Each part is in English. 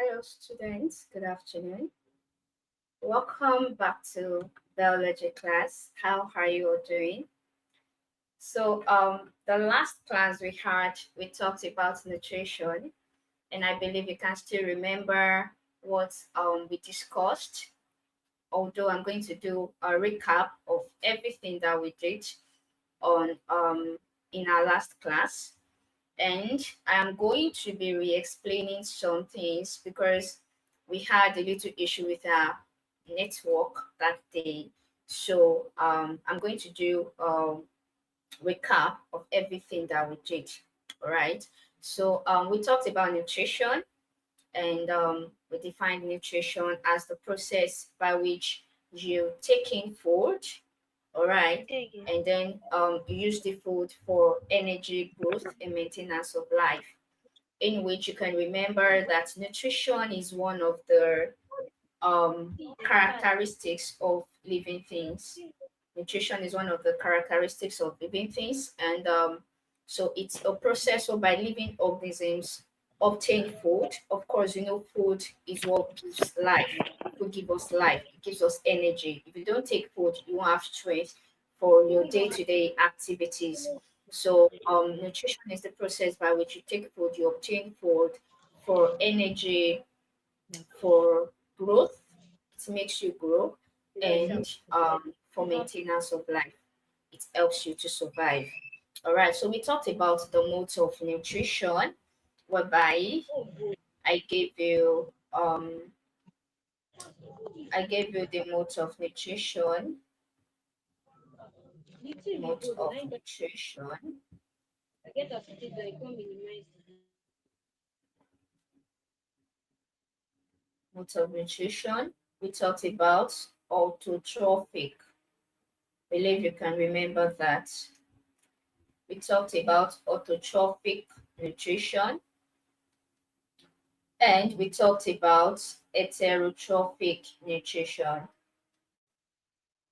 Hello, students. Good afternoon. Welcome back to biology class. How are you all doing? So, the last class we had, we talked about nutrition, and I believe you can still remember what we discussed. Although I'm going to do a recap of everything that we did on in our last class, and I'm going to be re-explaining some things because we had a little issue with our network that day. So I'm going to do recap of everything that we did. All right. So we talked about nutrition, and we defined nutrition as the process by which you take in food, all right, and then you use the food for energy, growth, and maintenance of life, in which you can remember that nutrition is one of the characteristics of living things. Nutrition is one of the characteristics of living things, and so it's a process whereby living organisms obtain food. Of course, you know, food is what gives life. Food gives us life. It gives us energy. If you don't take food, you won't have strength for your day-to-day activities. So, nutrition is the process by which you take food, you obtain food for energy, for growth, it makes you grow, and for maintenance of life, it helps you to survive. All right, so we talked about the modes of nutrition, whereby I gave you the modes of nutrition, modes of nutrition, modes of nutrition. We talked about autotrophic. Believe you can remember that. We talked about autotrophic nutrition, and we talked about heterotrophic nutrition,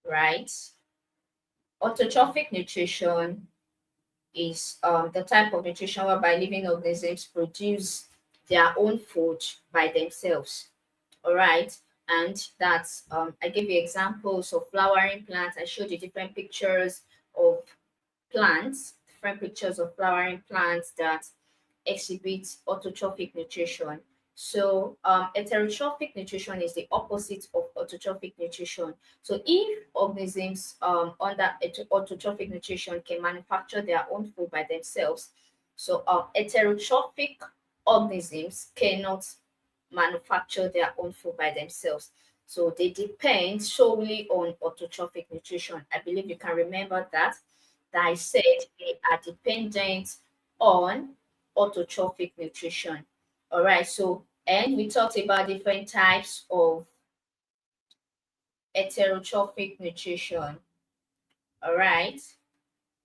right? Autotrophic nutrition is the type of nutrition whereby living organisms produce their own food by themselves, all right? And that's, I gave you examples of flowering plants. I showed you different pictures of plants, different pictures of flowering plants that exhibit autotrophic nutrition. So, heterotrophic nutrition is the opposite of autotrophic nutrition. So, if organisms under autotrophic nutrition can manufacture their own food by themselves, so heterotrophic organisms cannot manufacture their own food by themselves. So, they depend solely on autotrophic nutrition. I believe you can remember that I said they are dependent on autotrophic nutrition. All right, so and we talked about different types of heterotrophic nutrition. All right,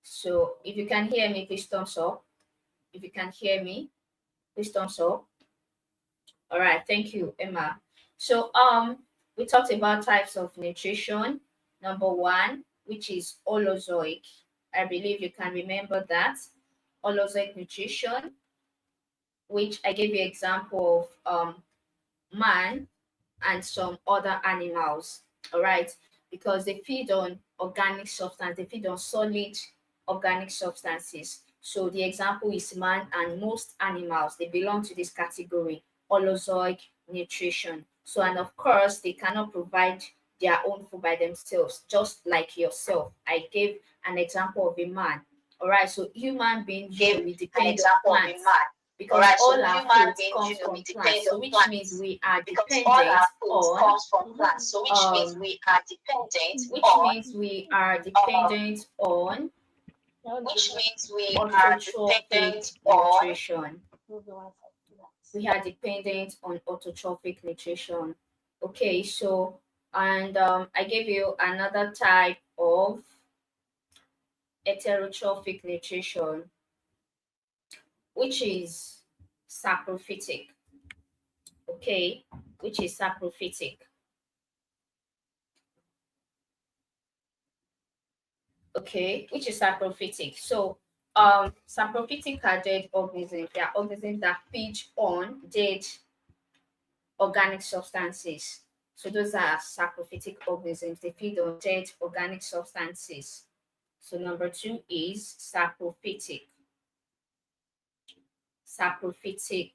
so if you can hear me, please thumbs up. If you can hear me, please thumbs up. All right, thank you, Emma. So we talked about types of nutrition. Number one, which is holozoic. I believe you can remember that. Holozoic nutrition, which I gave you example of man and some other animals. All right, because they feed on organic substance, they feed on solid organic substances. So the example is man, and most animals they belong to this category, holozoic nutrition. So, and of course, they cannot provide their own food by themselves, just like yourself. I gave an example of a man. All right, so human beings, Give we an depend on example of a plants man. All because right, so all our human food beings, comes we from plants. depend So on which means plants we are because all our dependent food on comes from plants. So um which which means means we are um dependent on we are autotrophic dependent on nutrition. We are dependent on autotrophic nutrition. Okay, so and I gave you another type of heterotrophic nutrition, which is saprophytic. Okay, which is saprophytic. Okay, which is saprophytic. So, saprophytic are dead organisms. They are organisms that feed on dead organic substances. So those are saprophytic organisms. They feed on dead organic substances. So number 2 is saprophytic. Saprophytic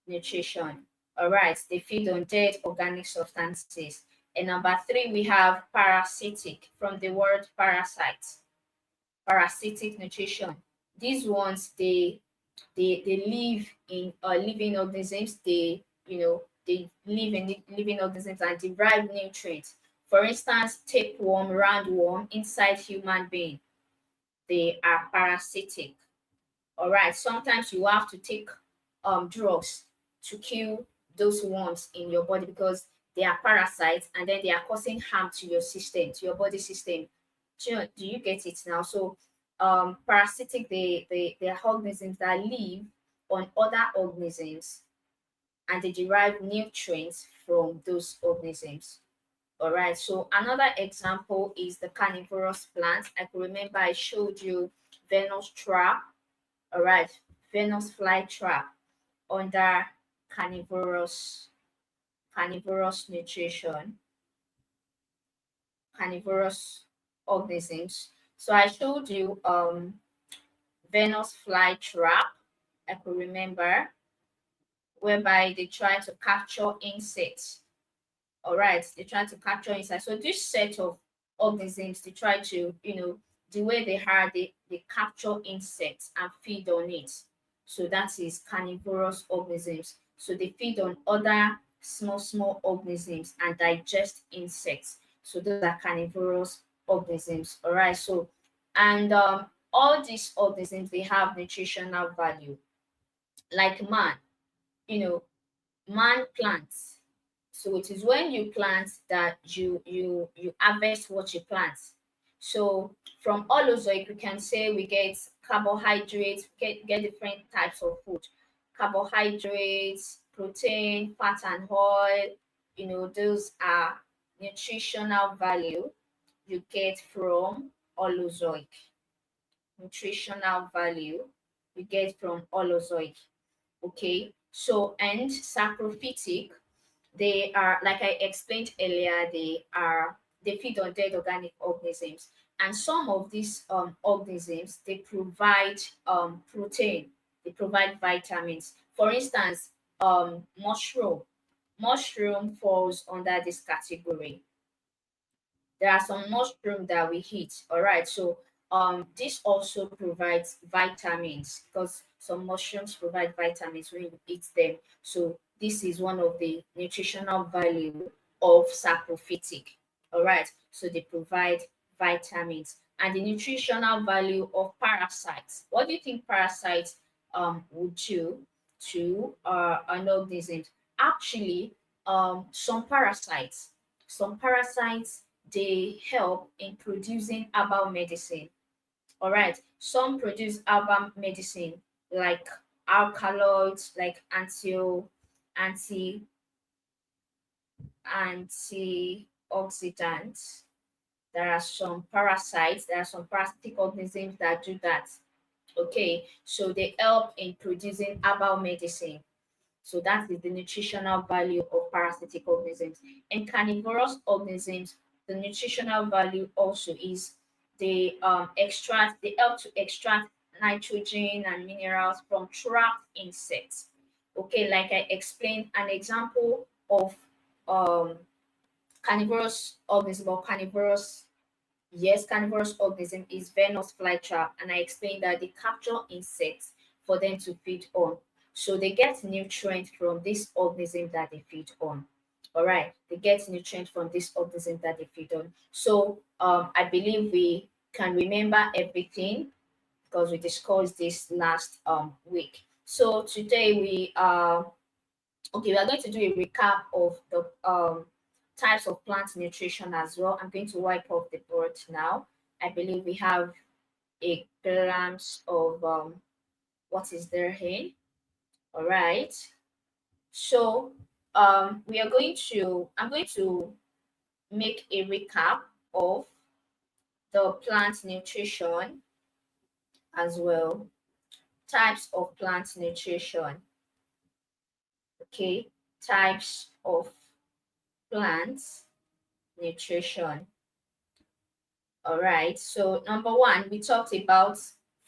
nutrition. All right, they feed on dead organic substances. And number 3, we have parasitic, from the word parasite. Parasitic nutrition. These ones, they live in living organisms. They live in living organisms and derive nutrients. For instance, tapeworm, roundworm inside human being. They are parasitic. All right. Sometimes you have to take drugs to kill those worms in your body because they are parasites and then they are causing harm to your system, to your body system. Do you get it now? So parasitic, they are organisms that live on other organisms and they derive nutrients from those organisms. All right. So another example is the carnivorous plant. I could remember I showed you Venus trap. All right, Venus flytrap under carnivorous nutrition, carnivorous organisms. So I showed you Venus flytrap. I could remember, whereby they try to capture insects. All right, they try to capture insects. So this set of organisms, they try to, the way they are, they capture insects and feed on it. So that is carnivorous organisms. So they feed on other small organisms and digest insects. So those are carnivorous organisms. All right. So and all these organisms, they have nutritional value. Like man, you know, man plants. So it is when you plant that you harvest what you plant. So from holozoic, we can say we get carbohydrates, get different types of food. Carbohydrates, protein, fat and oil, those are nutritional value you get from holozoic. Nutritional value you get from holozoic. Okay. So and saprophytic, they are, like I explained earlier, they feed on dead organic organisms, and some of these organisms, they provide protein, they provide vitamins. For instance, mushroom falls under this category. There are some mushroom that we eat. All right. So this also provides vitamins because some mushrooms provide vitamins when you eat them. So this is one of the nutritional value of saprophytic. All right. So they provide vitamins. And the nutritional value of parasites. What do you think parasites would do to an organism? Actually, some parasites, they help in producing herbal medicine. All right. Some produce herbal medicine like alkaloids, like anti antioxidants. There are some parasitic organisms that do that. Okay. So they help in producing herbal medicine. So that is the nutritional value of parasitic organisms. And carnivorous organisms, the nutritional value also is they help to extract nitrogen and minerals from trapped insects. Okay, like I explained, an example of um, carnivorous organism or carnivorous Yes, carnivorous organism is Venus flytrap, and I explained that they capture insects for them to feed on. So they get nutrients from this organism that they feed on. All right, they get nutrients from this organism that they feed on. So I believe we can remember everything because we discussed this last week. So today we are going to do a recap of the types of plant nutrition as well. I'm going to wipe off the board now. I believe we have a glance of what is there here. All right. So I'm going to make a recap of the plant nutrition as well. Types of plant nutrition. Okay. types of plants nutrition. All right, so number one, we talked about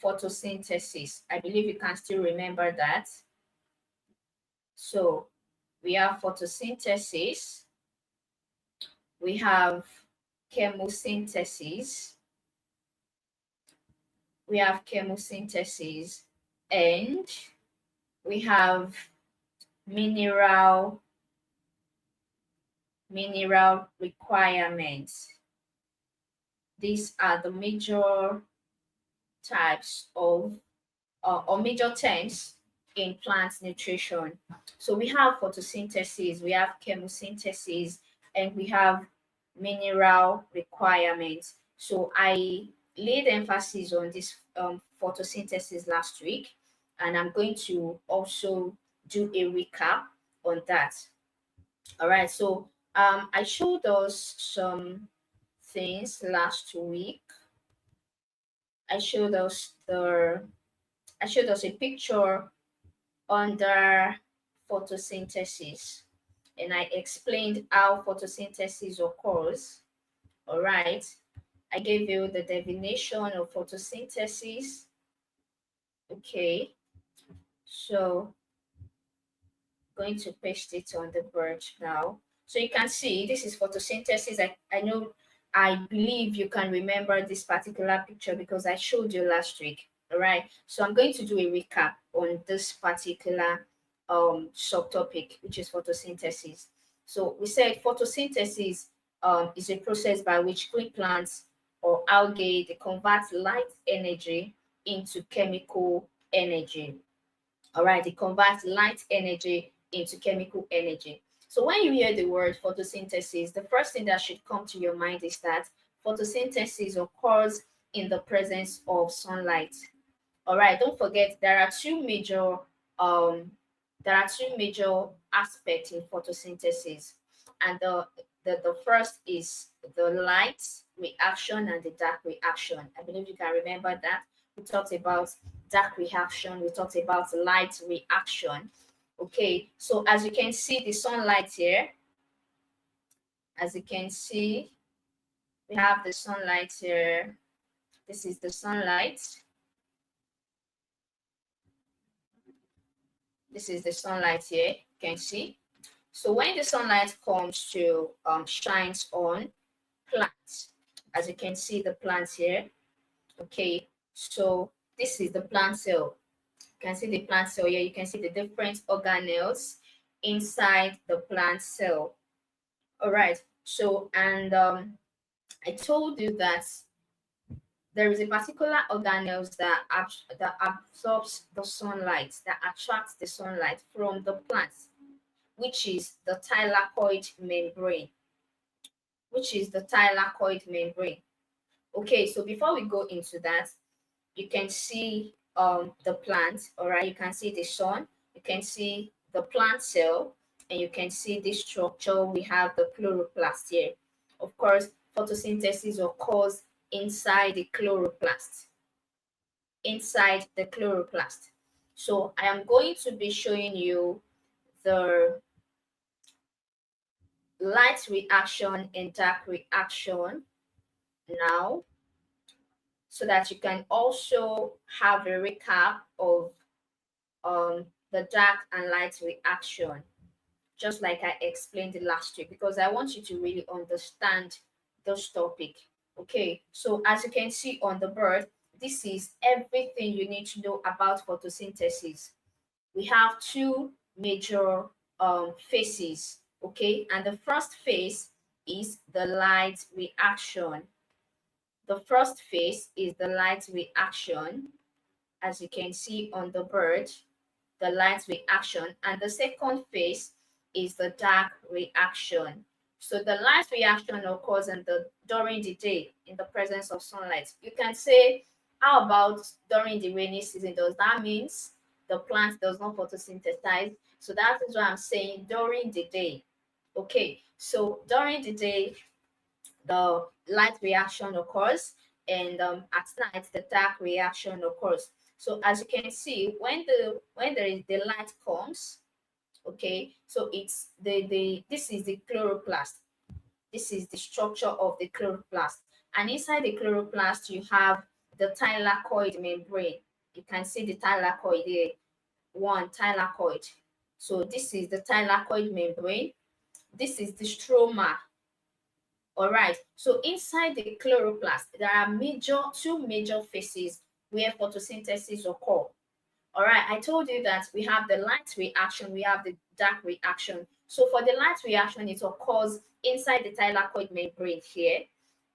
photosynthesis. I believe you can still remember that. So we have photosynthesis, we have chemosynthesis, we have chemosynthesis, and we have mineral requirements. These are the major types of or major terms in plant nutrition. So we have photosynthesis, we have chemosynthesis, and we have mineral requirements. So I laid emphasis on this photosynthesis last week, and I'm going to also do a recap on that. All right, so I showed us some things last week. I showed us the I showed us a picture under photosynthesis, and I explained how photosynthesis occurs. All right, I gave you the definition of photosynthesis. Okay, so going to paste it on the board now. So you can see this is photosynthesis. I know, I believe you can remember this particular picture because I showed you last week. All right. So I'm going to do a recap on this particular subtopic, which is photosynthesis. So we said photosynthesis is a process by which green plants or algae they convert light energy into chemical energy. All right, it converts light energy into chemical energy. So when you hear the word photosynthesis, the first thing that should come to your mind is that photosynthesis occurs in the presence of sunlight. All right, don't forget um there are two major aspects in photosynthesis. And the first is the light reaction and the dark reaction. I believe you can remember that. We talked about dark reaction, we talked about light reaction. Okay, so as you can see the sunlight here, as you can see, we have the sunlight here. This is the sunlight. This is the sunlight here, you can see. So when the sunlight comes to shines on plants, as you can see the plants here, okay, so this is the plant cell. You can see the plant cell here, you can see the different organelles inside the plant cell. All right, so and I told you that there is a particular organelles that absorbs the sunlight, that attracts the sunlight from the plants, which is the thylakoid membrane, which is the thylakoid membrane. Okay, so before we go into that, you can see the plant, all right? You can see the sun, you can see the plant cell, and you can see this structure. We have the chloroplast here. Of course, photosynthesis occurs inside the chloroplast, inside the chloroplast. So I am going to be showing you the light reaction and dark reaction now, so that you can also have a recap of the dark and light reaction, just like I explained it last week, because I want you to really understand this topic. Okay, so as you can see on the board, this is everything you need to know about photosynthesis. We have two major phases, okay, and the first phase is the light reaction. The first phase is the light reaction, as you can see on the board, the light reaction, and the second phase is the dark reaction. So the light reaction occurs during the day in the presence of sunlight. You can say, how about during the rainy season? Does that means the plant does not photosynthesize? So that is why I'm saying during the day. Okay, so during the day, the light reaction occurs, and at night the dark reaction occurs. So as you can see, when the light comes, Okay, so it's the this is the chloroplast. This is the structure of the chloroplast. And inside the chloroplast, you have the thylakoid membrane. You can see the thylakoid there. One thylakoid. So this is the thylakoid membrane. This is the stroma. All right. So inside the chloroplast, there are two major phases where photosynthesis occur. All right, I told you that we have the light reaction, we have the dark reaction. So for the light reaction, it occurs inside the thylakoid membrane here,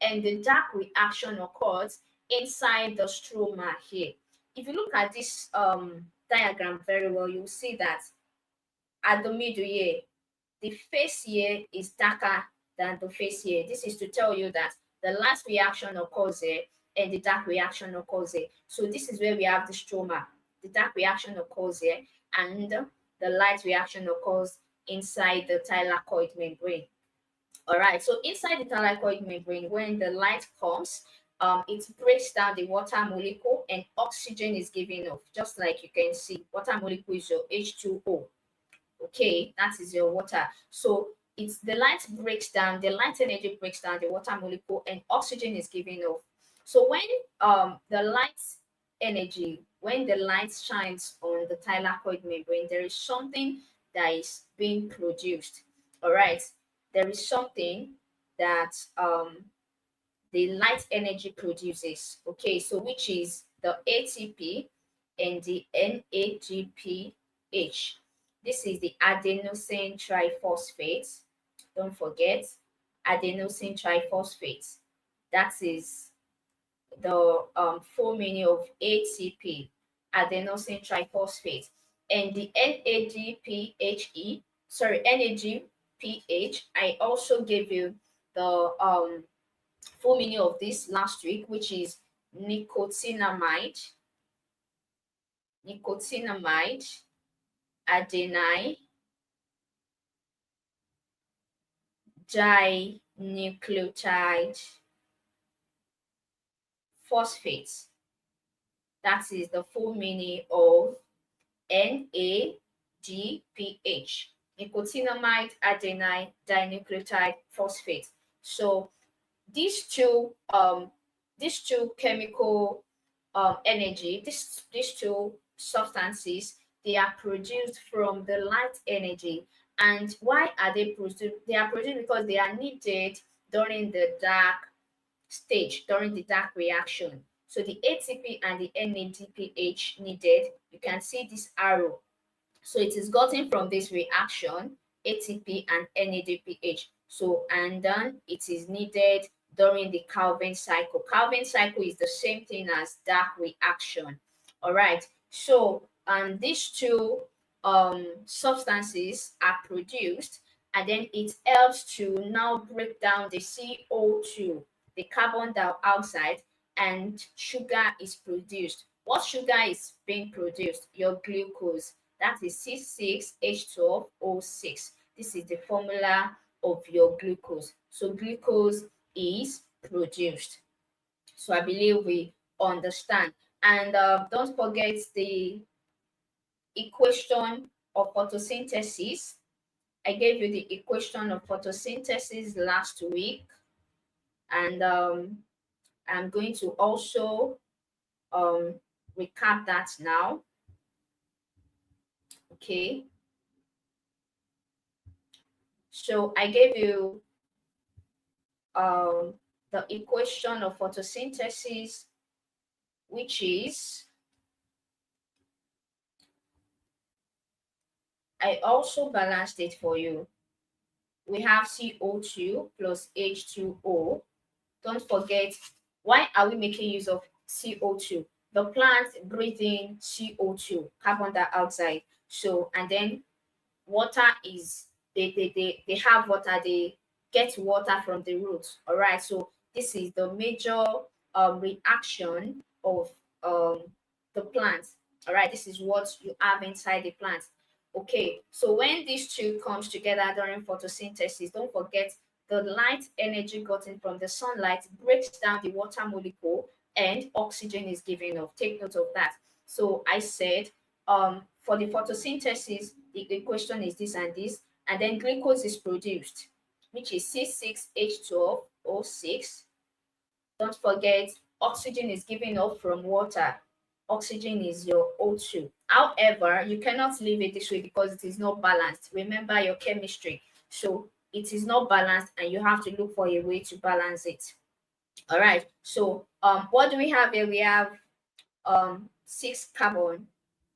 and the dark reaction occurs inside the stroma here. If you look at this diagram very well, you'll see that at the middle here, the face here is darker than the face here. This is to tell you that the light reaction occurs here and the dark reaction occurs here. So this is where we have the stroma. The dark reaction occurs here and the light reaction occurs inside the thylakoid membrane. All right, so inside the thylakoid membrane, when the light comes, it breaks down the water molecule and oxygen is given off. Just like you can see, water molecule is your H2O. Okay, that is your water. So it's the light breaks down, the light energy breaks down the water molecule and oxygen is given off. So when the light energy, when the light shines on the thylakoid membrane, there is something that is being produced. All right, there is something that the light energy produces. Okay, so which is the ATP and the NADPH. This is the adenosine triphosphate. Don't forget adenosine triphosphate. That is the full meaning of ATP, adenosine triphosphate, and the NADPH. I also gave you the full meaning of this last week, which is nicotinamide, nicotinamide, adenine, dinucleotide, phosphate. That is the full meaning of NADPH, nicotinamide, adenine, dinucleotide, phosphate. So these two chemical energy, these two substances, they are produced from the light energy. And why are they produced? They are produced because they are needed during the dark stage, during the dark reaction. So the ATP and the NADPH needed, you can see this arrow. So it is gotten from this reaction, ATP and NADPH. So, and then it is needed during the Calvin cycle. Calvin cycle is the same thing as dark reaction. All right. So, and these two substances are produced, and then it helps to now break down the CO2, the carbon dioxide, and sugar is produced. What sugar is being produced? Your glucose. That is C6H12O6. This is the formula of your glucose. So glucose is produced. So I believe we understand. And don't forget the equation of photosynthesis. I gave you the equation of photosynthesis last week. And I'm going to also um, recap that now. Okay. So I gave you um, the equation of photosynthesis, which is, I also balanced it for you. We have CO2 plus H2O. Don't forget, why are we making use of CO2? The plant breathes in CO2, carbon dioxide. So, and then water is, they have water, they get water from the roots. All right, so this is the major reaction of um, the plant. All right, this is what you have inside the plant. Okay, so when these two comes together during photosynthesis, don't forget the light energy gotten from the sunlight breaks down the water molecule and oxygen is given off. Take note of that. So I said for the photosynthesis, the equation is this and this, and then glucose is produced, which is C6H12O6. Don't forget, oxygen is given off from water. Oxygen is your O2. However, you cannot leave it this way because it is not balanced. Remember your chemistry. So it is not balanced and you have to look for a way to balance it. All right. So what do we have here? We have 6 carbon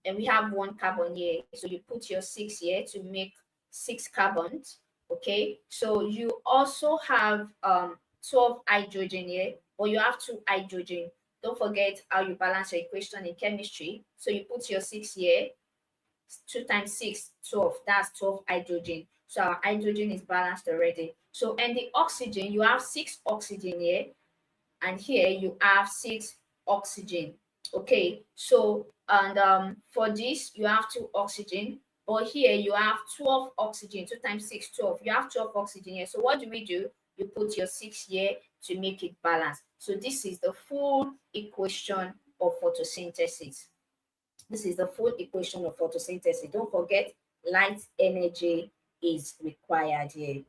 and we have 1 carbon here. So you put your 6 here to make 6 carbons. Okay. So you also have 12 hydrogen here, but you have 2 hydrogen. Don't forget how you balance your equation in chemistry. So you put your 6 here, 2 times 6, 12. That's 12 hydrogen. So our hydrogen is balanced already. So and the oxygen, you have 6 oxygen here, and here you have 6 oxygen. Okay, so and for this you have 2 oxygen, but here you have 12 oxygen. 2 times 6, 12. You have 12 oxygen here. So what do? You put your 6 here to make it balance. So this is the full equation of photosynthesis. This is the full equation of photosynthesis. Don't forget, light energy is required here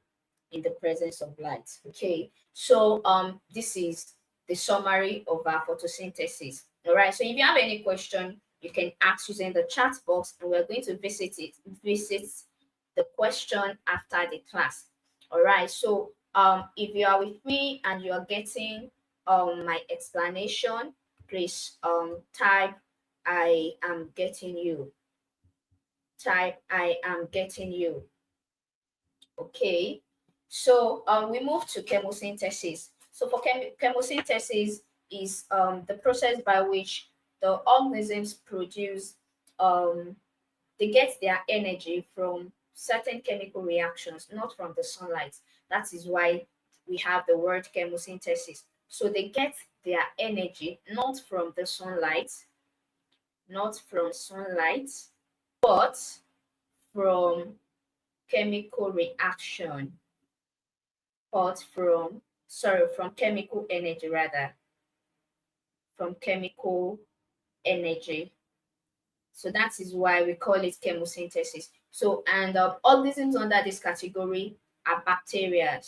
in the presence of light. Okay, so this is the summary of our photosynthesis. All right, so if you have any question, you can ask using the chat box, and we're going to visit the question after the class. All right, so if you are with me and you are getting my explanation, please type I am getting you. Type I am getting you. Okay, so we move to chemosynthesis. So for chemosynthesis is the process by which the organisms produce, they get their energy from certain chemical reactions, not from the sunlight. That is why we have the word chemosynthesis. So they get their energy not from the sunlight, not from sunlight, but from chemical reaction, but from chemical energy rather, from chemical energy. So that is why we call it chemosynthesis. So and organisms under this category are bacteria.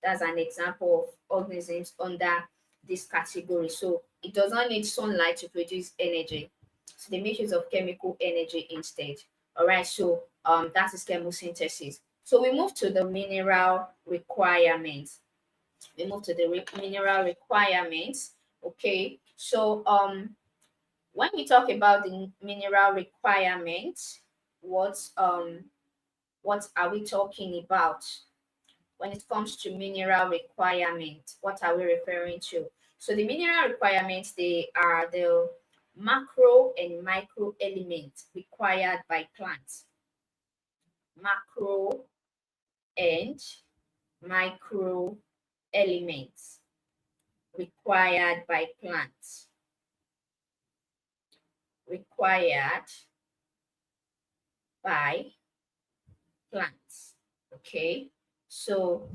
That's an example of organisms under this category. So it does not need sunlight to produce energy. So they make use of chemical energy instead. All right, so that is chemosynthesis. So we move to the mineral requirements. We move to the mineral requirements. Okay, so when we talk about the mineral requirements, what are we talking about? When it comes to mineral requirement, what are we referring to? So the mineral requirements, they are the macro and micro elements required by plants. Macro and micro elements required by plants. Required by plants. Okay, so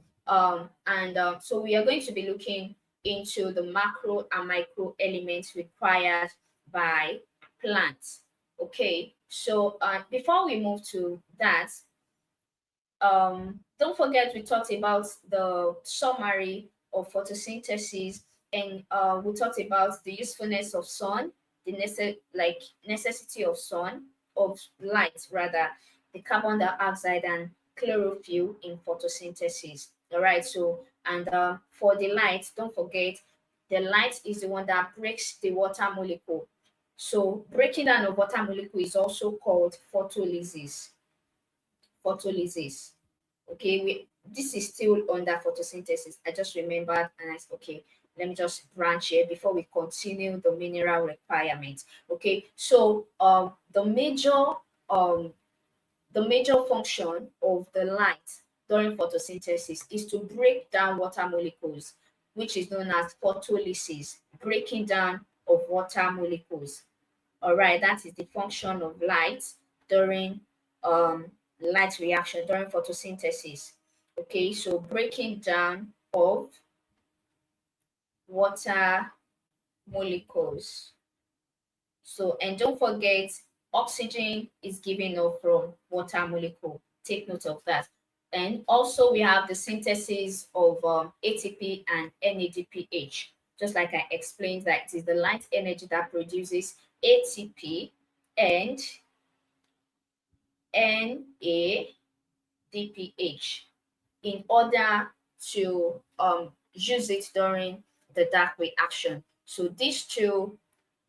so we are going to be looking into the macro and micro elements required by plants. Okay, so before we move to that, don't forget we talked about the summary of photosynthesis, and we talked about the usefulness of sun, the necessity of sun, of light rather, the carbon dioxide and chlorophyll in photosynthesis. All right, so and for the light, don't forget the light is the one that breaks the water molecule. So breaking down of water molecule is also called photolysis. Photolysis. Okay, this is still under photosynthesis. I just remembered, and I said, okay, let me just branch here before we continue the mineral requirements. Okay, so um the major function of the light during photosynthesis is to break down water molecules, which is known as photolysis, breaking down of water molecules. All right, that is the function of light during light reaction during photosynthesis. Okay, so breaking down of water molecules. So and don't forget oxygen is given off from water molecule. Take note of that. And also we have the synthesis of ATP and NADPH. Just like I explained, that it is the light energy that produces ATP and NADPH in order to use it during the dark reaction. So these two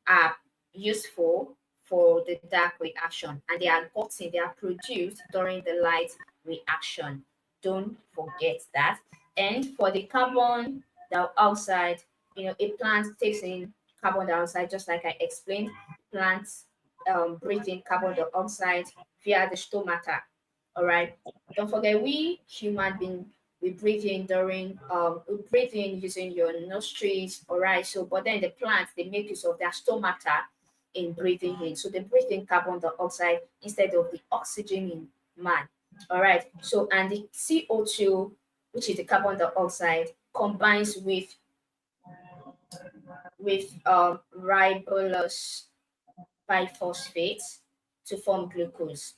are useful for the dark reaction, and they are produced during the light reaction. Don't forget that. And for the carbon dioxide, a plant takes in carbon dioxide, just like I explained. Plants breathe in carbon dioxide via the stomata. All right. Don't forget, we human being, we breathe in using your nostrils. All right. So but then the plants, they make use of their stomata in breathing in. So they breathe in carbon dioxide instead of the oxygen in man. All right. So and the CO2, which is the carbon dioxide, combines with ribulose biphosphate to form glucose.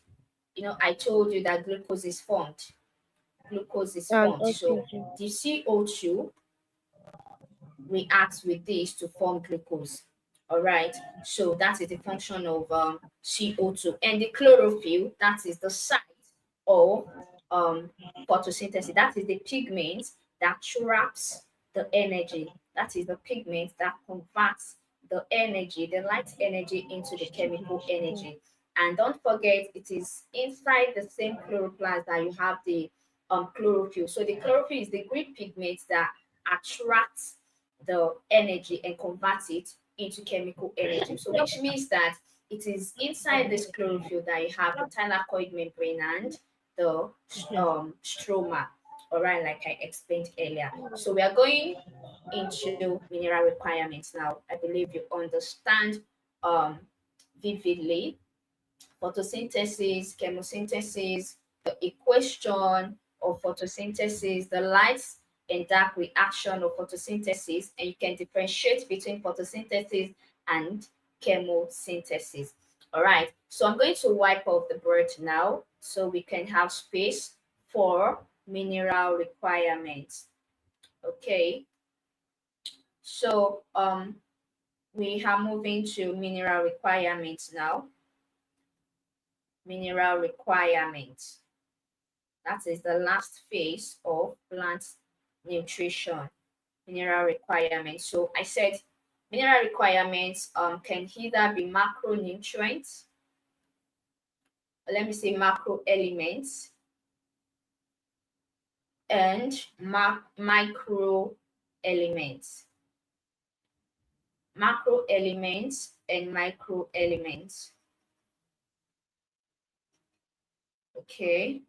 I told you that glucose is formed. Glucose is And formed. So oxygen. the CO2 reacts with this to form glucose. All right. So that is the function of CO2. And the chlorophyll, that is the site of um, photosynthesis. That is the pigment that traps the energy. That is the pigment that converts the energy, the light energy, into the chemical energy. And don't forget, it is inside the same chloroplast that you have the chlorophyll. So the chlorophyll is the green pigment that attracts the energy and converts it into chemical energy. So which means that it is inside this chlorophyll that you have the thylakoid membrane and the stroma. All right, like I explained earlier. So we are going into mineral requirements now. I believe you understand um, vividly photosynthesis, chemosynthesis, the equation of photosynthesis, the light and dark reaction of photosynthesis, and you can differentiate between photosynthesis and chemosynthesis. All right, so I'm going to wipe off the board now so we can have space for mineral requirements. Okay, so we are moving to mineral requirements now. Mineral requirements. That is the last phase of plant nutrition. Mineral requirements. So I said mineral requirements can either be macronutrients, let me say macro elements, and micro elements. Macro elements and micro elements. Okay.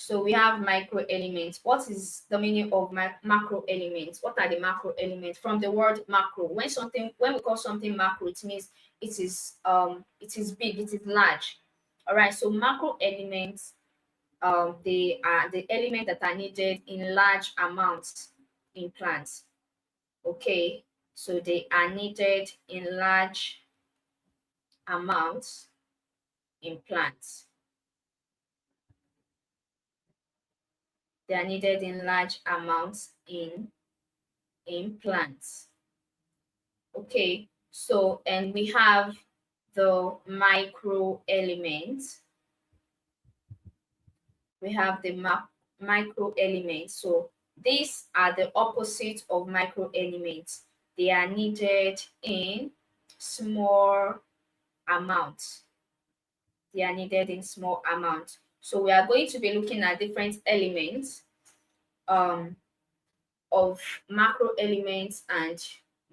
So we have micro elements. What is the meaning of macro elements? What are the macro elements? From the word macro, when we call something macro, it means it is big, it is large. All right. So macro elements, they are the elements that are needed in large amounts in plants. Okay. So they are needed in large amounts in plants. They are needed in large amounts in plants. Okay, so and we have the micro elements. We have the micro elements. So these are the opposite of micro elements. They are needed in small amounts. They are needed in small amounts. So we are going to be looking at different elements um, of macro elements and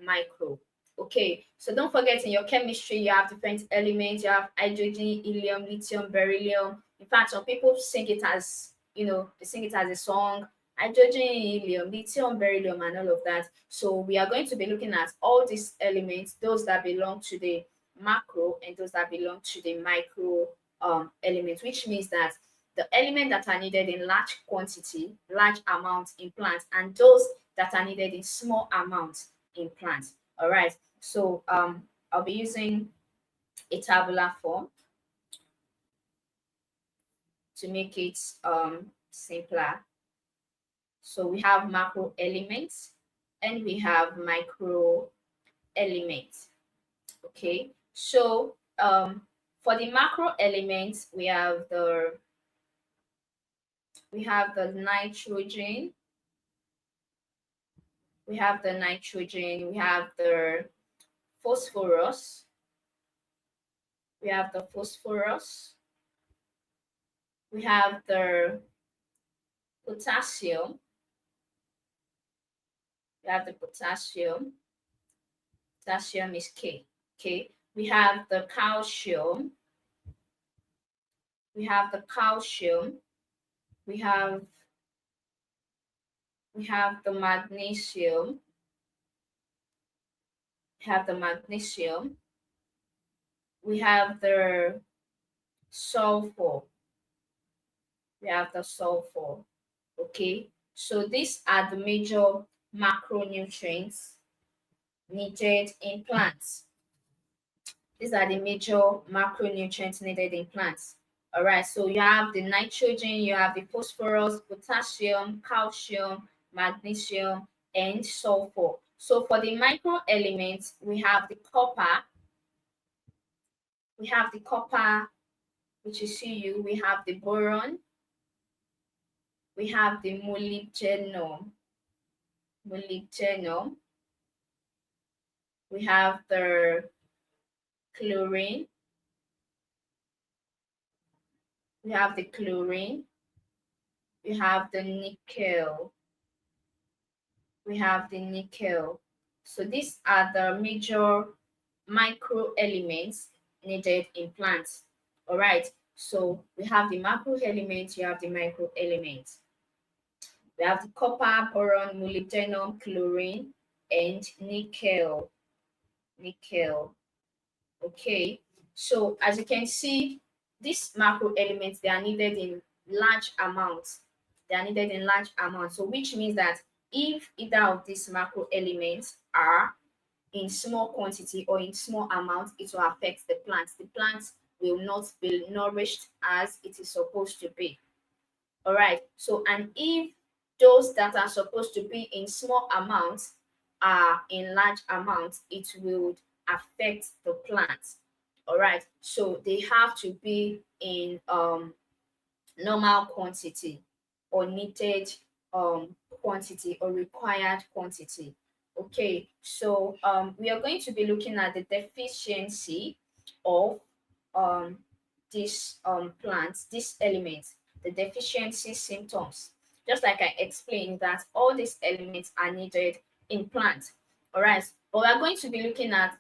micro. Okay, so don't forget, in your chemistry you have different elements. You have hydrogen, helium, lithium, beryllium. In fact, some people sing it as, they sing it as a song: hydrogen, helium, lithium, beryllium, and all of that. So we are going to be looking at all these elements, those that belong to the macro and those that belong to the micro elements, which means that the elements that are needed in large quantity, large amounts in plants, and those that are needed in small amounts in plants. All right. So I'll be using a tabular form to make it simpler. So we have macro elements and we have micro elements. Okay, so for the macro elements, we have the nitrogen, we have the phosphorus, we have the phosphorus, we have the potassium, we have the potassium, potassium is K. Okay, we have the calcium, we have the calcium, we have the magnesium, we have the magnesium, we have the sulfur, we have the sulfur. Okay, so these are the major macronutrients needed in plants. These are the major macronutrients needed in plants. All right, so you have the nitrogen, you have the phosphorus, potassium, calcium, magnesium, and sulfur. So for the micro elements, we have the copper, which is Cu, we have the boron, we have the molybdenum, we have the chlorine, we have the chlorine, we have the nickel, we have the nickel. So these are the major micro elements needed in plants. All right, so we have the macro elements, you have the micro elements. We have the copper, boron, molybdenum, chlorine, and nickel. Nickel. Okay, so as you can see, these macro elements, they are needed in large amounts. They are needed in large amounts. So which means that if either of these macro elements are in small quantity or in small amounts, it will affect the plants. The plants will not be nourished as it is supposed to be. All right. So, and if those that are supposed to be in small amounts are in large amounts, it will affect the plants. All right. So they have to be in normal quantity or needed quantity or required quantity. Okay, so we are going to be looking at the deficiency of um, these plants, these elements, the deficiency symptoms. Just like I explained that all these elements are needed in plants. All right, but we are going to be looking at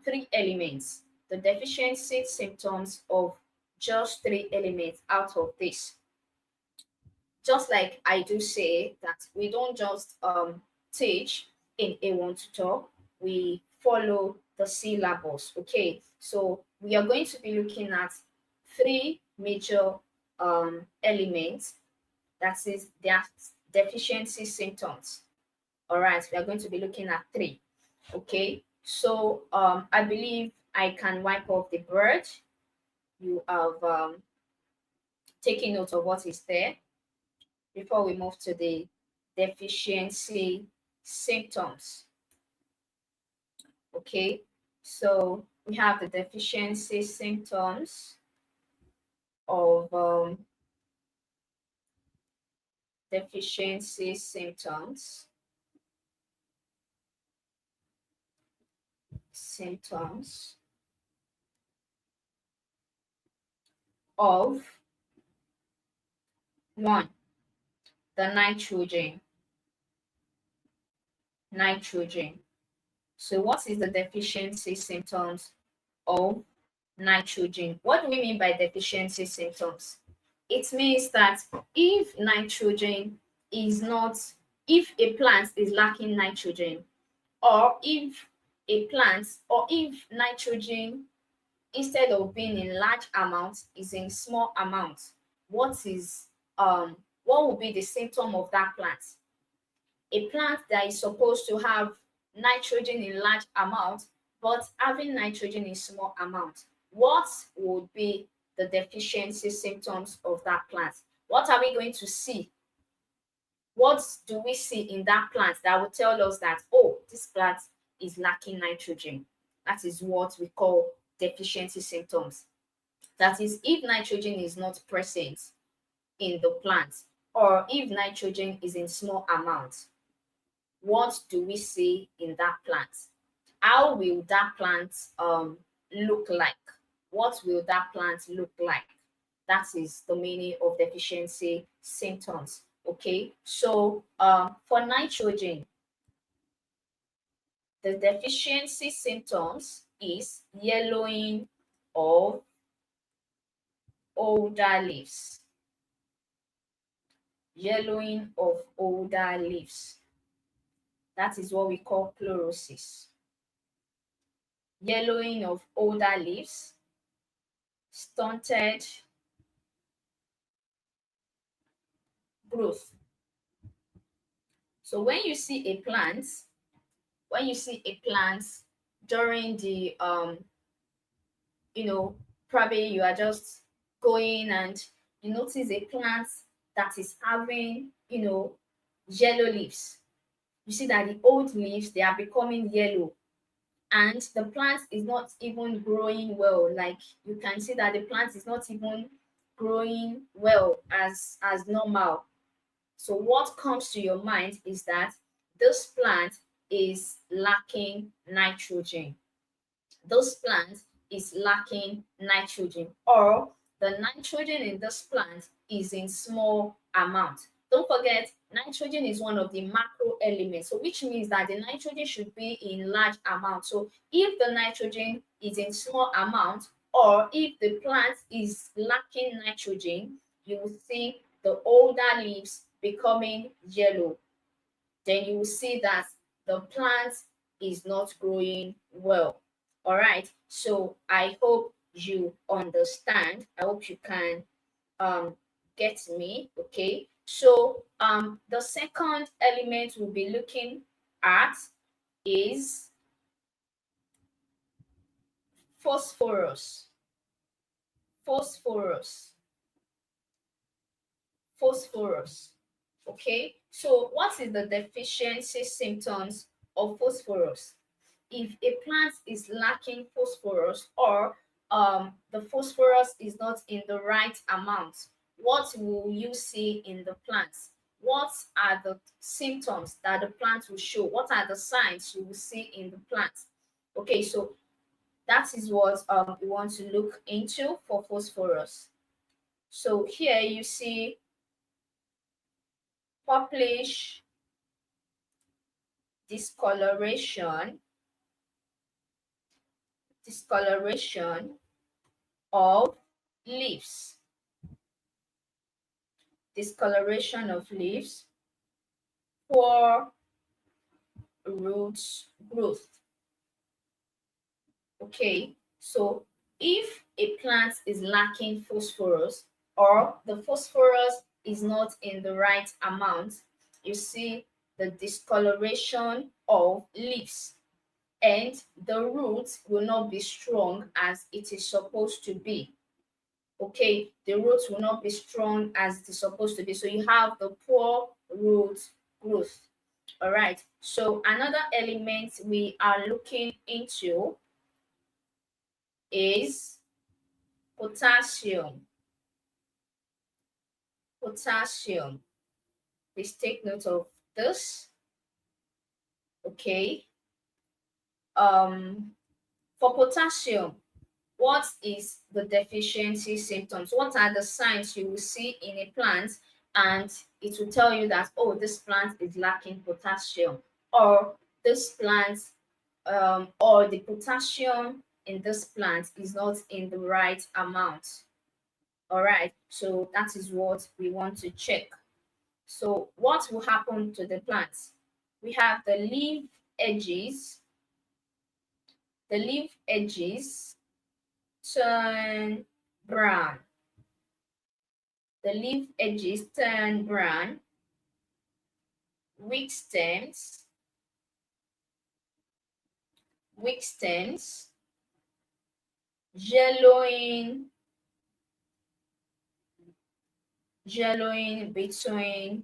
three elements, the deficiency symptoms of just three elements out of this. Just like I do say that we don't just teach in A1 tutor, we follow the syllabus. Okay, so we are going to be looking at three major elements, that is their deficiency symptoms. All right, we are going to be looking at three. Okay, so I believe I can wipe off the board. You have taken note of what is there before we move to the deficiency symptoms. Okay, so we have the deficiency symptoms of deficiency symptoms of one, the nitrogen. So what is the deficiency symptoms of nitrogen? What do we mean by deficiency symptoms? It means that if nitrogen is not, if a plant is lacking nitrogen, or if nitrogen, instead of being in large amounts, is in small amounts, what will be the symptom of that plant? A plant that is supposed to have nitrogen in large amounts but having nitrogen in small amount. What would be the deficiency symptoms of that plant? What are we going to see? What do we see in that plant that will tell us that, oh, this plant is lacking nitrogen? That is what we call deficiency symptoms. That is, if nitrogen is not present in the plant, or if nitrogen is in small amounts, what do we see in that plant? How will that plant look like? What will that plant look like? That is the meaning of deficiency symptoms. Okay, so for nitrogen, the deficiency symptoms is yellowing of older leaves. Yellowing of older leaves. That is what we call chlorosis. Yellowing of older leaves, stunted growth. So when you see a plant during the you know, probably you are just going and you notice a plant that is having, yellow leaves. You see that the old leaves, they are becoming yellow, and the plant is not even growing well. Like, you can see that the plant is not even growing well as normal. So what comes to your mind is that this plant is lacking nitrogen. This plant is lacking nitrogen, or the nitrogen in this plant is in small amount. Don't forget, nitrogen is one of the macro elements, so which means that the nitrogen should be in large amount. So if the nitrogen is in small amount, or if the plant is lacking nitrogen, you will see the older leaves becoming yellow. Then you will see that the plant is not growing well. All right. So I hope you understand. I hope you can um, get me. Okay. So the second element we'll be looking at is phosphorus. Phosphorus. Phosphorus. Okay. So what is the deficiency symptoms of phosphorus? If a plant is lacking phosphorus, or the phosphorus is not in the right amount, what will you see in the plants? What are the symptoms that the plant will show? What are the signs you will see in the plant? Okay, so that is what we want to look into for phosphorus. So here you see purplish discoloration, discoloration of leaves, discoloration of leaves, poor root growth. Okay, so if a plant is lacking phosphorus, or the phosphorus is not in the right amount, you see the discoloration of leaves, and the roots will not be strong as it is supposed to be. Okay, the roots will not be strong as it is supposed to be. So you have the poor root growth. All right. So another element we are looking into is potassium. Potassium. Please take note of this. Okay. For potassium, what is the deficiency symptoms? What are the signs you will see in a plant, and it will tell you that, oh, this plant is lacking potassium, or this plant or the potassium in this plant is not in the right amount. All right, so that is what we want to check. So what will happen to the plants? We have the leaf edges. The leaf edges turn brown. The leaf edges turn brown. Weak stems weak stems, yellowing between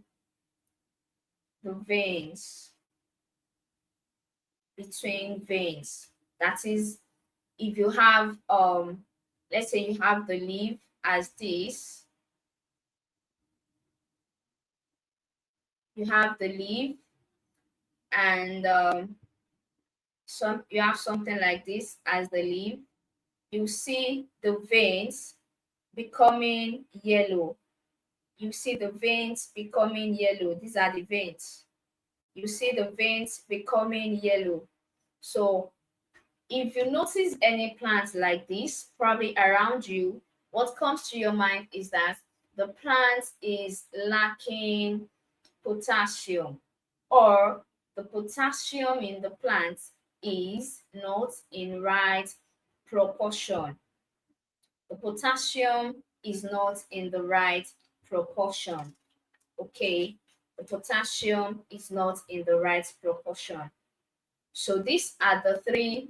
the veins, That is, if you have let's say you have the leaf as this, you have the leaf, and some you have something like this as the leaf, you see the veins becoming yellow. You see the veins becoming yellow. These are the veins. You see the veins becoming yellow. So if you notice any plants like this, probably around you, what comes to your mind is that the plant is lacking potassium, or the potassium in the plant is not in right proportion. The potassium is not in the right proportion. Okay, the potassium is not in the right proportion. So these are the three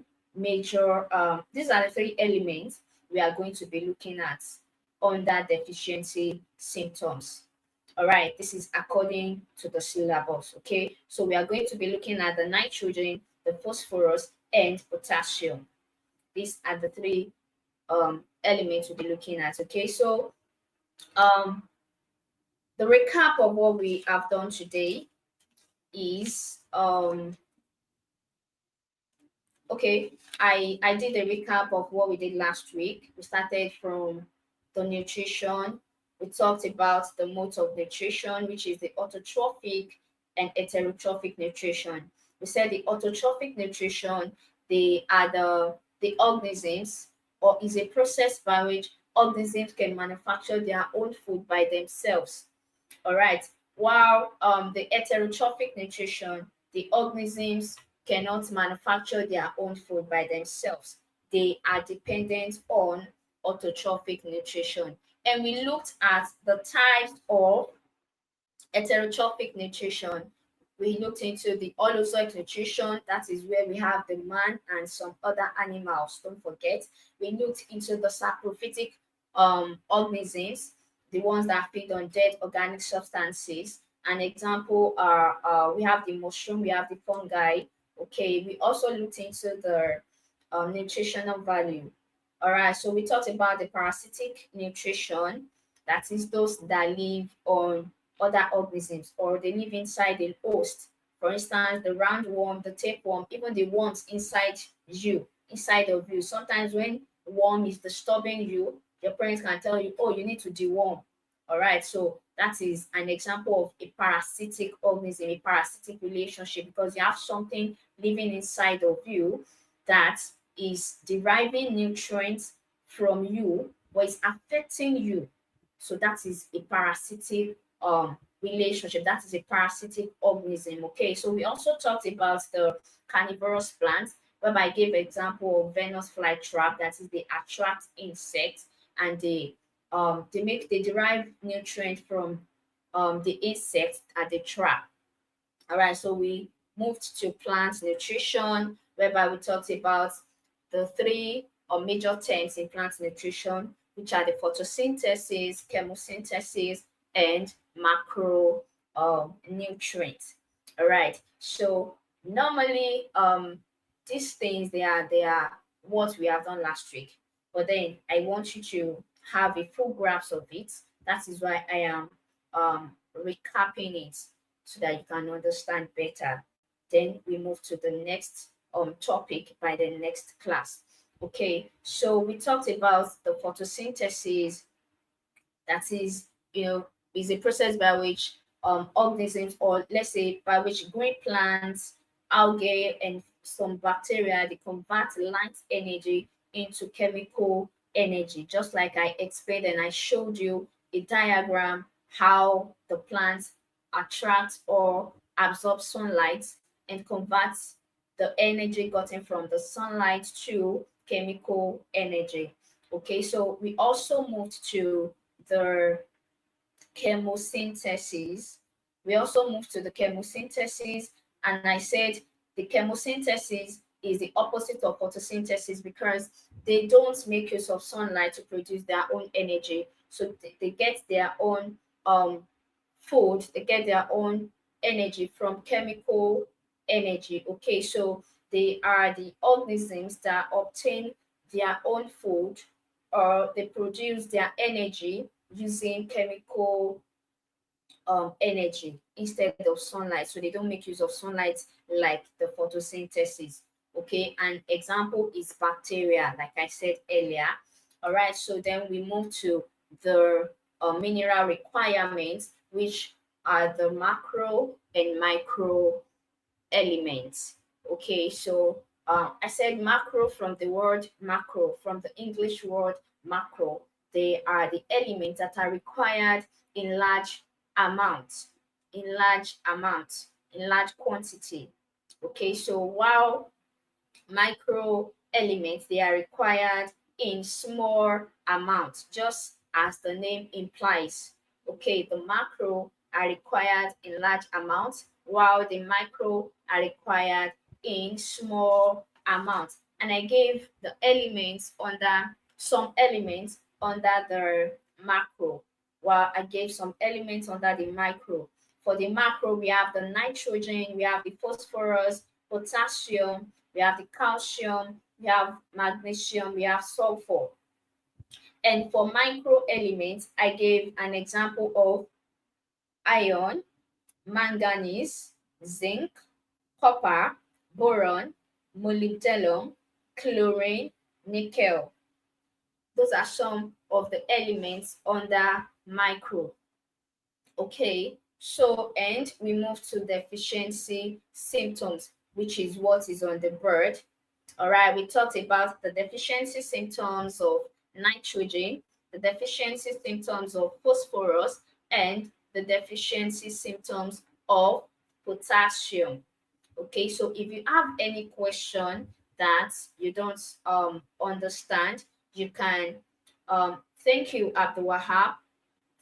elements we are going to be looking at under deficiency symptoms. All right, this is according to the syllabus. Okay, so we are going to be looking at the nitrogen, the phosphorus, and potassium. These are the three elements we'll be looking at. Okay, so um, the recap of what we have done today is okay, I did a recap of what we did last week. We started from the nutrition. We talked about the modes of nutrition, which is the autotrophic and heterotrophic nutrition. We said the autotrophic nutrition, they are the organisms, or is a process by which organisms can manufacture their own food by themselves. All right. While the heterotrophic nutrition, the organisms cannot manufacture their own food by themselves. They are dependent on autotrophic nutrition. And we looked at the types of heterotrophic nutrition. We looked into the holozoic nutrition, that is where we have the man and some other animals. Don't forget, we looked into the saprophytic organisms, the ones that feed on dead organic substances. An example are we have the mushroom, we have the fungi. Okay, we also looked into the nutritional value. All right, so we talked about the parasitic nutrition, that is those that live on other organisms, or they live inside a host. For instance, the roundworm, the tapeworm, even the worms inside of you. Sometimes when worm is disturbing you, your parents can tell you, oh, you need to deworm. All right, so that is an example of a parasitic organism, a parasitic relationship, because you have something living inside of you that is deriving nutrients from you, but it's affecting you. So that is a parasitic relationship. That is a parasitic organism. Okay, so we also talked about the carnivorous plants, whereby I gave example of Venus flytrap, that is they attract insects, and they derive nutrient from the insects at the trap. All right, so we moved to plant nutrition, whereby we talked about the three or major terms in plant nutrition, which are the photosynthesis, chemosynthesis, and macro nutrients. All right, so normally these things they are what we have done last week, but then I want you to have a full grasp of it. That is why I am recapping it so that you can understand better. Then we move to the next topic by the next class. Okay, so we talked about the photosynthesis, that is, is a process by which organisms, or let's say by which green plants, algae, and some bacteria, they convert light energy into chemical energy. Just like I explained and I showed you a diagram how the plants attract or absorb sunlight and converts the energy gotten from the sunlight to chemical energy. Okay, so we also moved to the chemosynthesis. We also moved to the chemosynthesis, and I said the chemosynthesis is the opposite of photosynthesis because they don't make use of sunlight to produce their own energy. So they get their own food, they get their own energy from chemical energy. Okay, so they are the organisms that obtain their own food or they produce their energy using chemical energy instead of sunlight. So they don't make use of sunlight like the photosynthesis. Okay, an example is bacteria, like I said earlier. All right, so then we move to the mineral requirements, which are the macro and micro elements. Okay, so I said macro from the word macro, from the English word macro. They are the elements that are required in large amounts, in large quantity. Okay, so while micro elements, they are required in small amounts, just as the name implies. Okay, the macro are required in large amounts, while the micro are required in small amounts. And I gave the elements under some elements under the macro, while I gave some elements under the micro. For the macro, we have the nitrogen, we have the phosphorus, potassium, we have the calcium, we have magnesium, we have sulfur. And for micro elements, I gave an example of iron, manganese, zinc, copper, boron, molybdenum, chlorine, nickel. Those are some of the elements under micro. Okay, so and we move to deficiency symptoms, which is what is on the bird. All right, we talked about the deficiency symptoms of nitrogen, the deficiency symptoms of phosphorus, and the deficiency symptoms of potassium. Okay, so if you have any question that you don't understand, you can thank you, Abdul Wahab.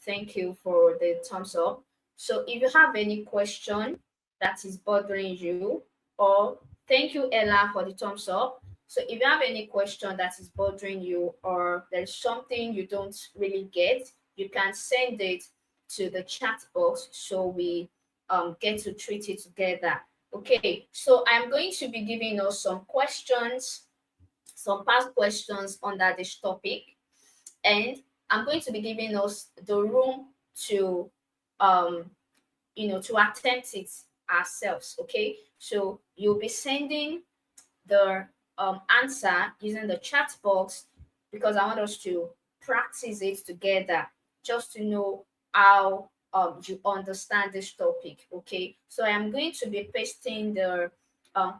Thank you for the thumbs up. So if you have any question that is bothering you, or thank you, Ella, for the thumbs up. So if you have any question that is bothering you, or there's something you don't really get, you can send it to the chat box so we get to treat it together. Okay, so I'm going to be giving us some questions, some past questions under this topic, and I'm going to be giving us the room to to attempt it ourselves. Okay, so you'll be sending the answer using the chat box because I want us to practice it together just to know how you understand this topic. Okay, so I am going to be pasting the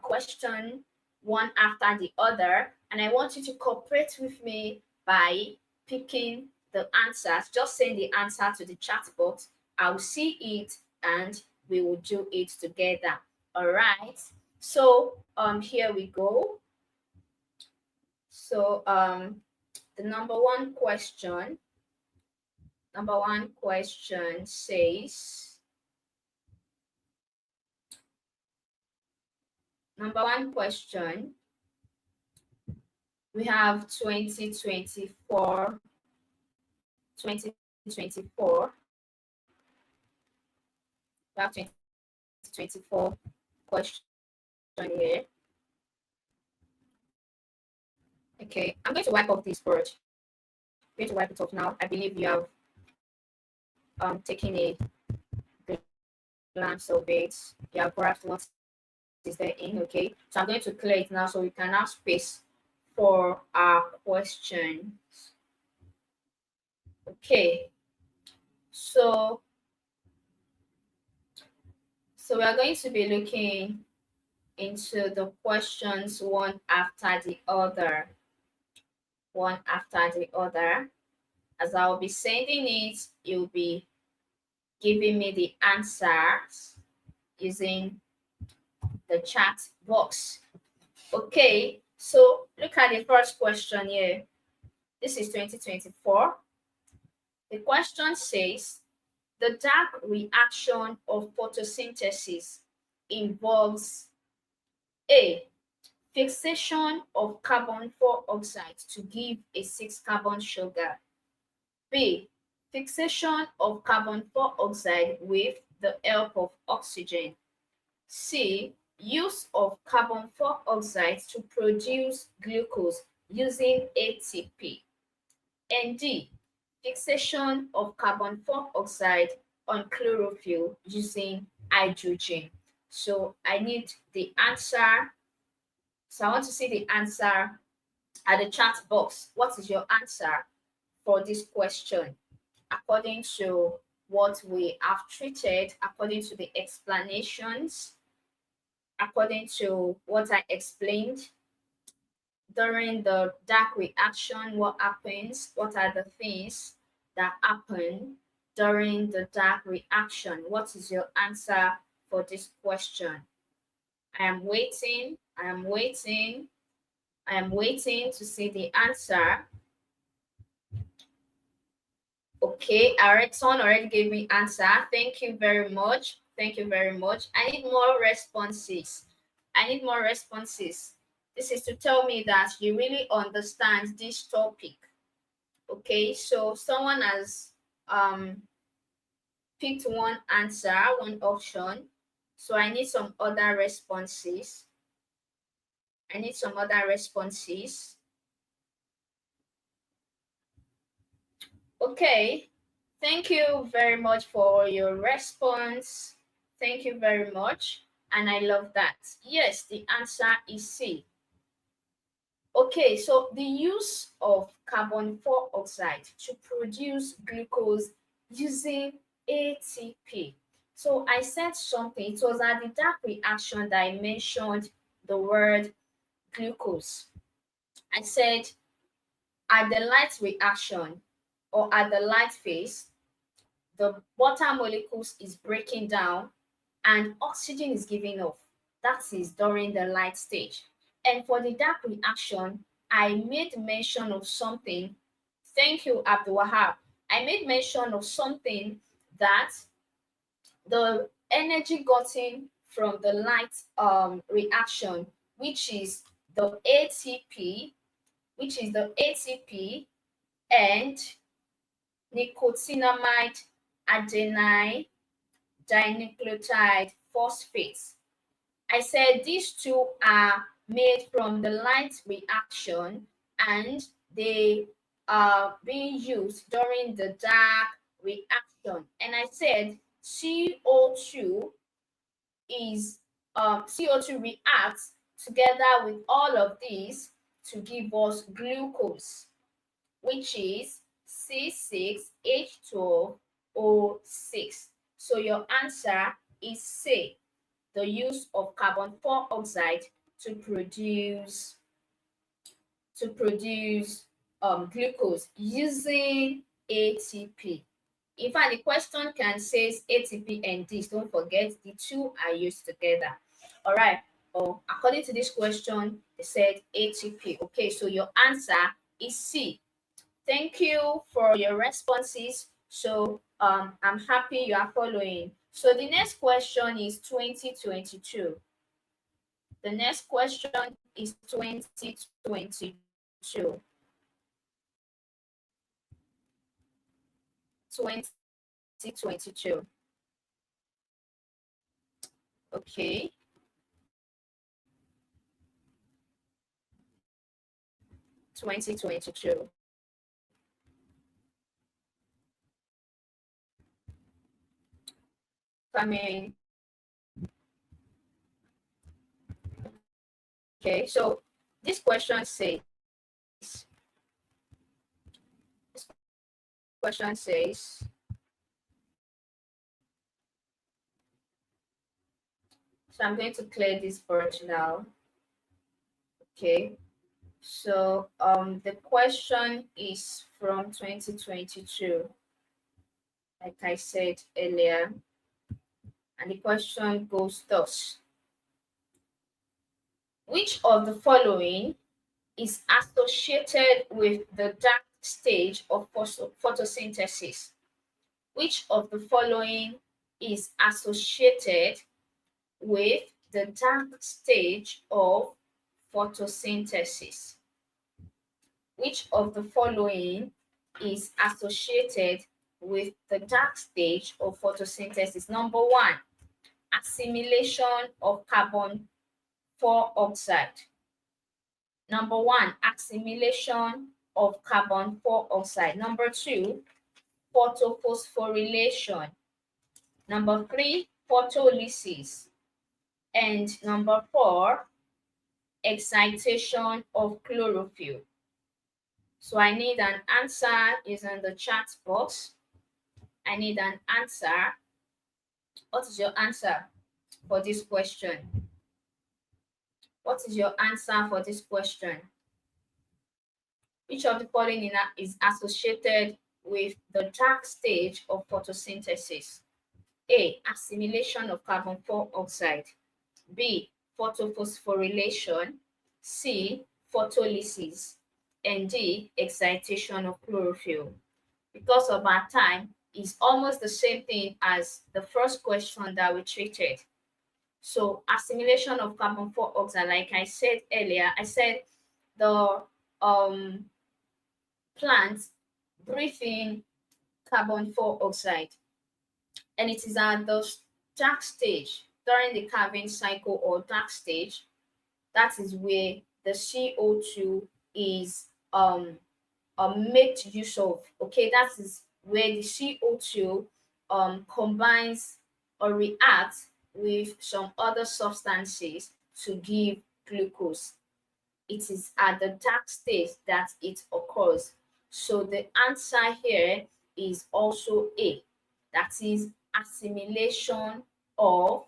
question one after the other, and I want you to cooperate with me by picking the answers. Just send the answer to the chat box. I'll see it and we will do it together. All right. So here we go. So the number one question says, number one question, we have 2024 we have 2024 question here. Okay, I'm going to wipe off this word. I'm going to wipe it off now. I believe you have taken a glance of it. You have grasped what is there in. Okay, so I'm going to clear it now so we can have space for our questions. Okay, so we are going to be looking into the questions one after the other. As I'll be sending it, you'll be giving me the answers using the chat box. Okay, so look at the first question here. This is 2024. The question says, the dark reaction of photosynthesis involves A, Fixation of carbon 4 oxide to give a 6 carbon sugar. B. Fixation of carbon 4 oxide with the help of oxygen. C. Use of carbon 4 oxide to produce glucose using ATP. And D. Fixation of carbon 4 oxide on chlorophyll using hydrogen. So I need the answer. So I want to see the answer at the chat box. What is your answer for this question according to what we have treated, according to the explanations, according to what I explained during the dark reaction? What happens? What are the things that happen during the dark reaction? What is your answer for this question? I am waiting. I am waiting. I am waiting to see the answer. Okay, Erickson already gave me answer. Thank you very much. Thank you very much. I need more responses. I need more responses. This is to tell me that you really understand this topic. Okay, so someone has picked one answer, one option. So I need some other responses. I need some other responses. Okay, thank you very much for your response. Thank you very much. And I love that. Yes, the answer is C. Okay, so the use of carbon 4 oxide to produce glucose using ATP. So I said something. It was at the dark reaction that I mentioned the word glucose. I said at the light reaction or at the light phase, the water molecules is breaking down and oxygen is giving off. That is during the light stage. And for the dark reaction, I made mention of something. Thank you, Abdul Wahab. I made mention of something that the energy gotten from the light reaction, which is the ATP, and nicotinamide adenine dinucleotide phosphates. I said these two are made from the light reaction and they are being used during the dark reaction. And I said CO2 is CO2 reacts together with all of these to give us glucose, which is C6H12O6. So your answer is C, the use of carbon 4 oxide to produce glucose using ATP. In fact, the question can say ATP and this. Don't forget, the two are used together. All right. Oh, according to this question, they said ATP. Okay, so your answer is C. Thank you for your responses. So I'm happy you are following. So the next question is 2022. The next question is 2022. 2022. Okay. 2022. Coming. Okay, so this question says, so I'm going to clear this board now. Okay, so the question is from 2022, like I said earlier, and the question goes thus: which of the following is associated with the dark stage of photosynthesis? Which of the following is associated with the dark stage of photosynthesis. Which of the following is associated with the dark stage of photosynthesis? Number one, assimilation of carbon 4 oxide. Number one, assimilation of carbon 4 oxide. Number two, photophosphorylation. Number three, photolysis. And number four, excitation of chlorophyll. So I need an answer is in the chat box. I need an answer. What is your answer for this question? What is your answer for this question? Which of the following is associated with the dark stage of photosynthesis? A. Assimilation of carbon 4 oxide. B. Photophosphorylation. C. Photolysis. And D. Excitation of chlorophyll. Because of our time, is almost the same thing as the first question that we treated. So assimilation of carbon 4 oxide, like I said earlier, I said the plants breathe in carbon 4 oxide, and it is at the dark stage during the calving cycle or dark stage. That is where the CO2 is made use of. Okay, that is where the CO2 combines or reacts with some other substances to give glucose. It is at the dark stage that it occurs. So the answer here is also A. That is assimilation of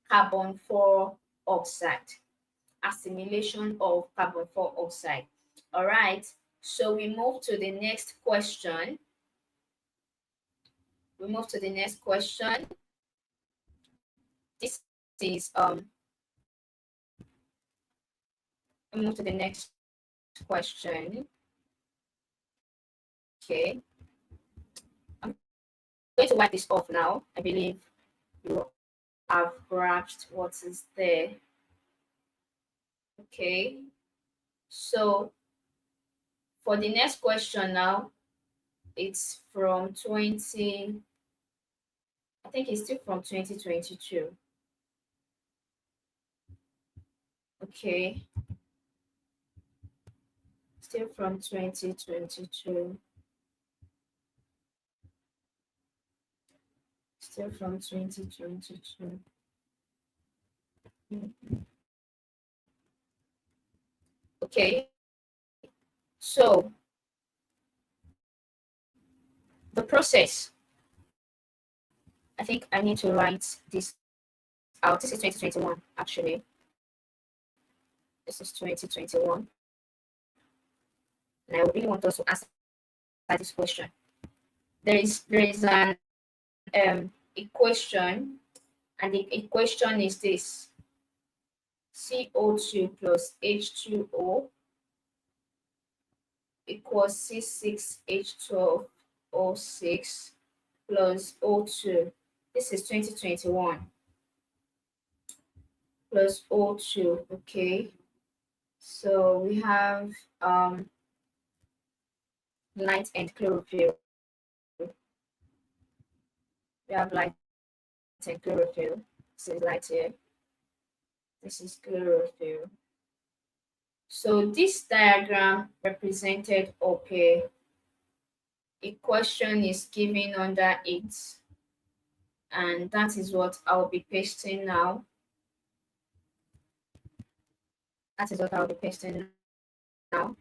carbon 4 oxide. Assimilation of carbon 4 oxide. All right. So we move to the next question. We move to the next question. This is we move to the next question. Okay. I'm going to wipe this off now. I believe you have grasped what is there. Okay. So for the next question now, it's from I think it's still from 2022. Okay. Still from 2022. Still from 2022. Okay. So the process, I think I need to write this out. This is 2021, actually. This is 2021. And I really want us to answer this question. There is an equation, and the equation is this: CO2 plus H2O equals C6H12O6 plus O2. This is 2021 plus O2. Okay. So we have light and chlorophyll. We have light and chlorophyll. This is light here. This is chlorophyll. So this diagram represented up here. A question is given under it, and that is what I'll be pasting now. That is what I'll be pasting now.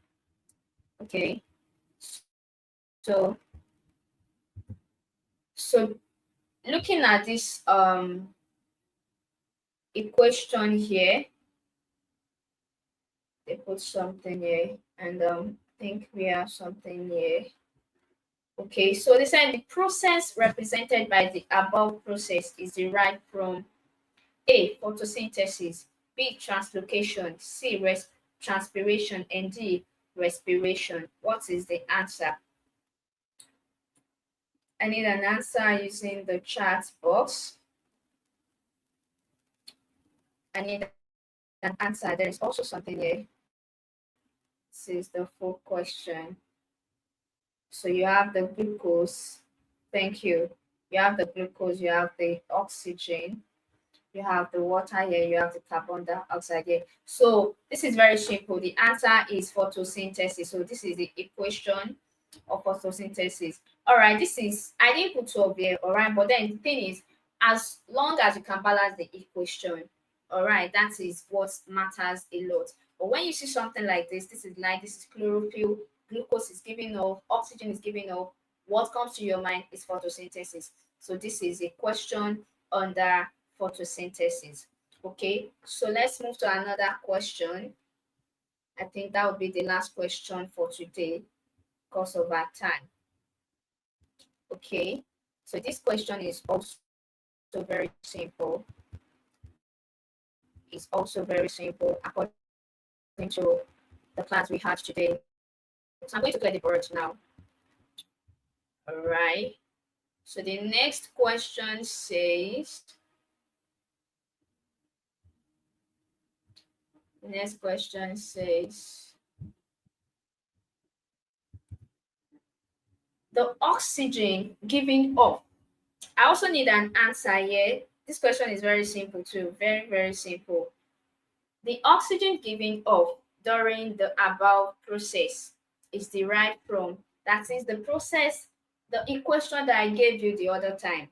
Okay. So looking at this equation here, they put something here, and I think we have something here. Okay, so they said the process represented by the above process is derived from A, photosynthesis, B, translocation, C, transpiration, and D, respiration. What is the answer? I need an answer using the chat box. I need an answer. There is also something here. This is the full question. So you have the glucose. Thank you. You have the glucose, you have the oxygen, you have the water here, you have the carbon dioxide here. So this is very simple. The answer is photosynthesis. So this is the equation of photosynthesis. All right, this is, I didn't put 12 here, all right, but then the thing is, as long as you can balance the equation, all right, that is what matters a lot. But when you see something like this is like, this is chlorophyll, glucose is giving off, oxygen is giving off, what comes to your mind is photosynthesis. So this is a question under photosynthesis. Okay, so let's move to another question. I think that would be the last question for today because of our time. Okay, so this question is also very simple. It's also very simple according to the class we had today. So I'm going to clear the board now. All right. So the next question says, the next question says, the oxygen giving off. I also need an answer here. This question is very simple too. Very, very simple. The oxygen given off during the above process is derived from, that is the process, the equation that I gave you the other time.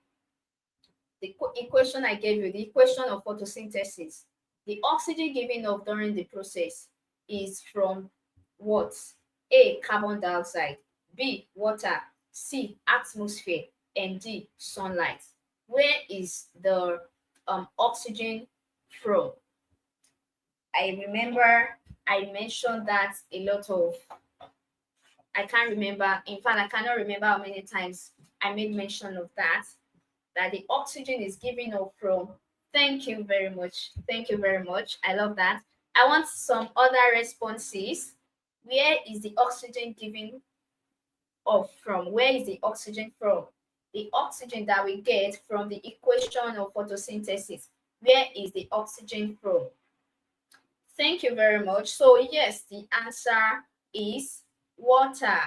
The equation I gave you, the equation of photosynthesis. The oxygen given off during the process is from what? A, carbon dioxide, B, water, C, atmosphere, and D, sunlight. Where is the oxygen from? I remember I mentioned that a lot of, I can't remember, in fact, I cannot remember how many times I made mention of that, that the oxygen is given off from. Thank you very much. Thank you very much. I love that. I want some other responses. Where is the oxygen given off from? Where is the oxygen from? The oxygen that we get from the equation of photosynthesis. Where is the oxygen from? Thank you very much. So yes, the answer is water.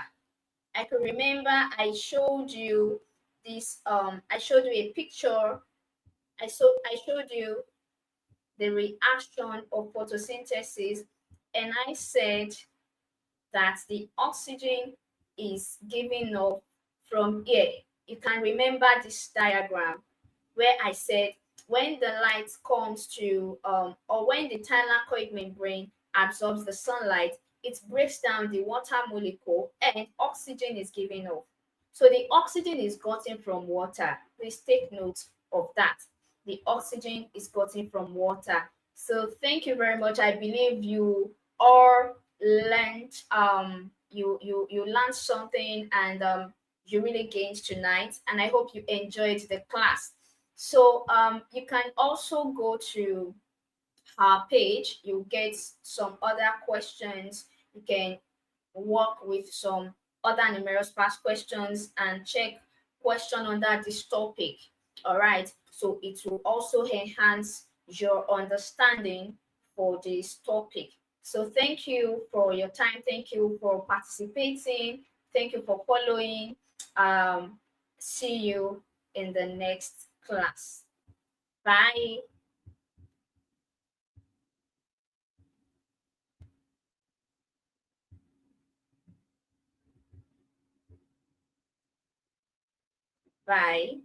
I could remember I showed you this, I showed you a picture. I showed you the reaction of photosynthesis, and I said that the oxygen is given off from air. You can remember this diagram where I said when the light comes to, or when the thylakoid membrane absorbs the sunlight, it breaks down the water molecule and oxygen is given off. So the oxygen is gotten from water. Please take note of that. The oxygen is gotten from water. So thank you very much. I believe you all learned, you learned something, and you really gained tonight, and I hope you enjoyed the class. So you can also go to our page. You get some other questions. You can work with some other numerous past questions and check question under this topic. All right. So it will also enhance your understanding for this topic. So thank you for your time. Thank you for participating. Thank you for following. See you in the next class. Bye. Bye.